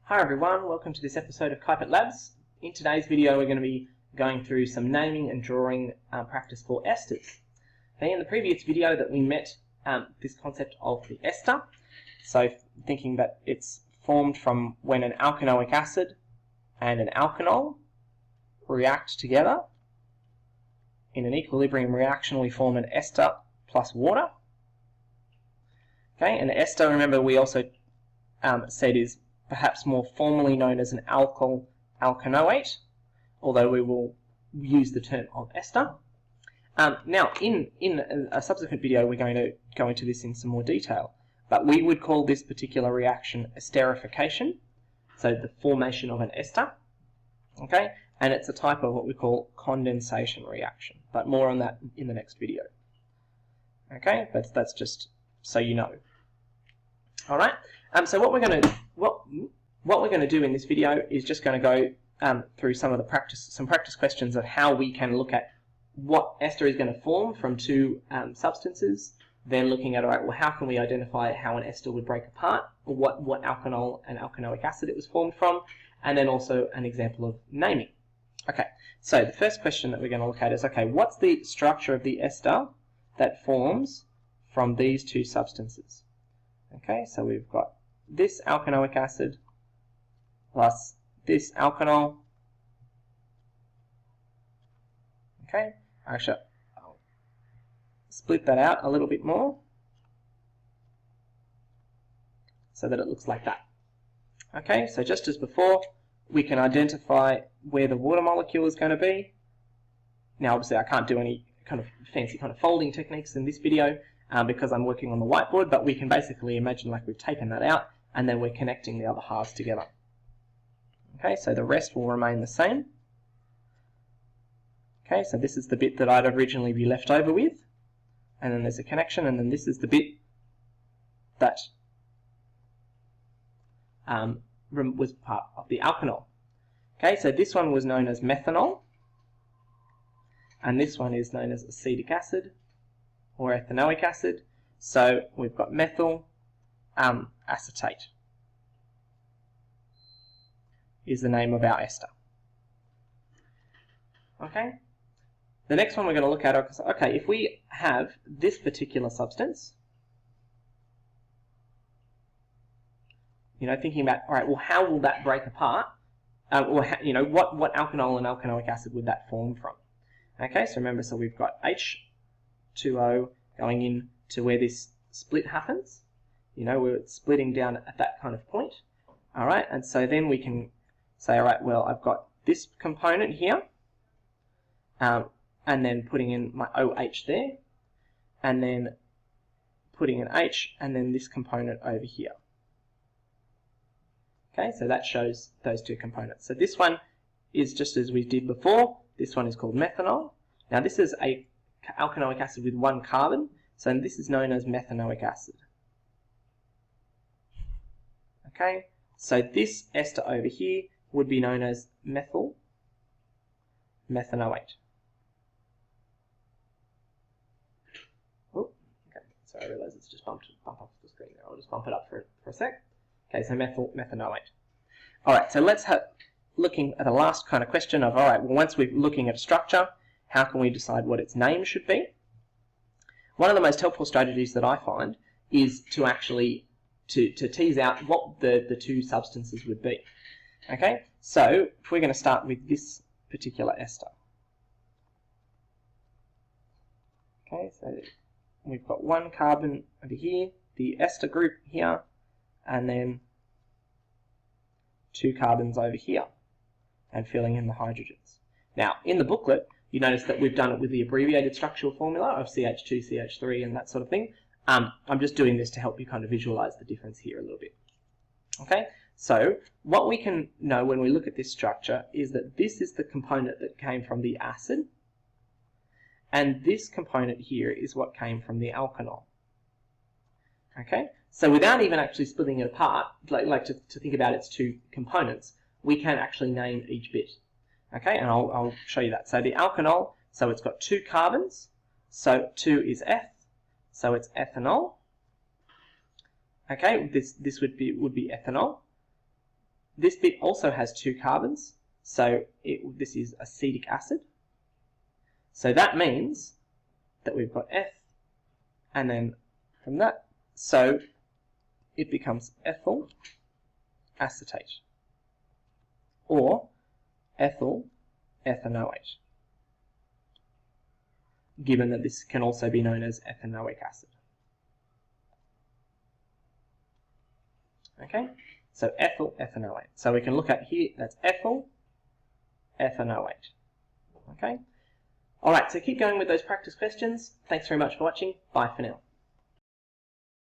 Hi everyone, welcome to this episode of Kipet Labs. In today's video we're going to be going through some naming and drawing practice for esters. Now, in the previous video that we met this concept of the ester, so thinking that it's formed from when an alkanoic acid and an alkanol react together. In an equilibrium reaction we form an ester plus water. Okay, and ester, remember, we also said is perhaps more formally known as an alkyl alkanoate, although we will use the term of ester. Now, in a subsequent video, we're going to go into this in some more detail, but we would call this particular reaction esterification, so the formation of an ester, okay? And it's a type of what we call condensation reaction, but more on that in the next video. Okay, but that's just so you know. All right. So what we're going to do in this video is just going to go through some practice questions of how we can look at what ester is going to form from two substances. Then looking at, all right, well, how can we identify how an ester would break apart, or what alkanol and alkanoic acid it was formed from, and then also an example of naming. Okay, so the first question that we're going to look at is, okay, what's the structure of the ester that forms from these two substances? Okay, so we've got this alkanoic acid plus this alkanol. Okay, actually, I'll split that out a little bit more so that it looks like that. Okay, so just as before, we can identify where the water molecule is going to be. Now, obviously, I can't do any kind of fancy kind of folding techniques in this video because I'm working on the whiteboard, but we can basically imagine like we've taken that out and then we're connecting the other halves together. Okay, so the rest will remain the same. Okay, so this is the bit that I'd originally be left over with, and then there's a connection, and then this is the bit that was part of the alkanol. Okay, so this one was known as methanol, and this one is known as acetic acid or ethanoic acid. So we've got methyl acetate is the name of our ester. Okay, the next one we're going to look at, okay, if we have this particular substance, thinking about, all right, well, how will that break apart? Or what alkanol and alkanoic acid would that form from? Okay, so remember, so we've got H2O going in to where this split happens. Where it's splitting down at that kind of point. All right, and so then we can say, all right, well, I've got this component here, and then putting in my OH there, and then putting an H, and then this component over here. Okay, so that shows those two components. So this one is just as we did before. This one is called methanol. Now this is a alkanoic acid with one carbon, so this is known as methanoic acid. Okay, so this ester over here would be known as methyl methanoate. Oh, okay, so I realise it's just bump off the screen there. I'll just bump it up for a sec. Okay, so methyl methanoate. All right, so let's looking at the last kind of question of, all right, well, once we're looking at a structure, how can we decide what its name should be? One of the most helpful strategies that I find is to actually to tease out what the two substances would be. Okay, so if we're going to start with this particular ester. Okay, so we've got one carbon over here, the ester group here, and then two carbons over here, and filling in the hydrogens. Now, in the booklet, you notice that we've done it with the abbreviated structural formula of CH2, CH3, and that sort of thing. I'm just doing this to help you kind of visualize the difference here a little bit. Okay, so what we can know when we look at this structure is that this is the component that came from the acid, and this component here is what came from the alkanol. Okay, so without even actually splitting it apart, like to think about its two components, we can actually name each bit. Okay, and I'll show you that. So the alkanol, so it's got two carbons, so 2 is F, so it's ethanol. Okay, this would be ethanol. This bit also has 2 carbons, so this is acetic acid. So that means that we've got F, and then from that, so it becomes ethyl acetate, or ethyl ethanoate, given that this can also be known as ethanoic acid. Okay, so ethyl ethanoate. So we can look at here, that's ethyl ethanoate. Okay, alright, so keep going with those practice questions. Thanks very much for watching. Bye for now.